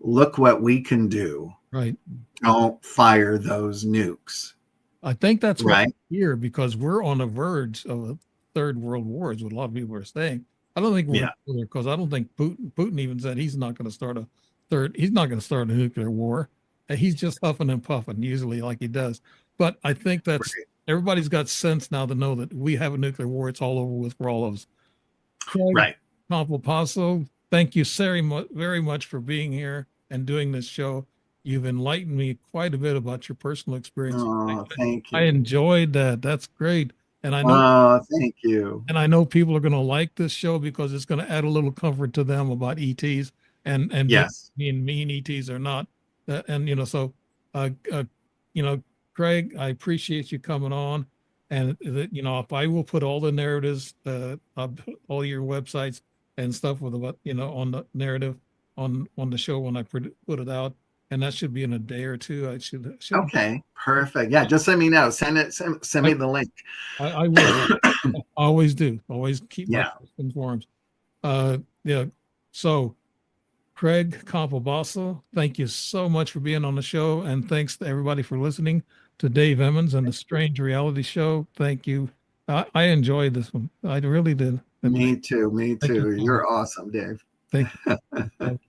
look what we can do. Right. Don't fire those nukes. I think that's what Right. we're here because we're on the verge of a third world war, is what a lot of people are saying. I don't think we're Yeah. there because I don't think Putin even said he's not going to start a he's not going to start a nuclear war. He's just huffing and puffing, usually like he does. But I think that's Right. everybody's got sense now to know that we have a nuclear war. It's all over with for all of us. Craig Right. Campobasso, thank you very much for being here and doing this show. You've enlightened me quite a bit about your personal experience. Oh, thank I you. enjoyed that. That's great. And I know Oh, thank you. people are going to like this show because it's going to add a little comfort to them about ETs and Yes. being mean ETs or not. And so uh, uh you know, Craig, I appreciate you coming on. And that, if I will put all the narratives, all your websites and stuff with about, on the narrative on the show when I put it out, and that should be in a day or two. I should Okay. Perfect. Yeah. Just let me know. Send I, me the link. I will. I always do. Always keep my Yeah. informed. Yeah. So, Craig Campobasso, thank you so much for being on the show, and thanks to everybody for listening to Dave Emmons and the Strange Reality Show. Thank you. I enjoyed this one. I really did. And Me too. Me thank you too. so much. You're awesome, Dave. Thank you.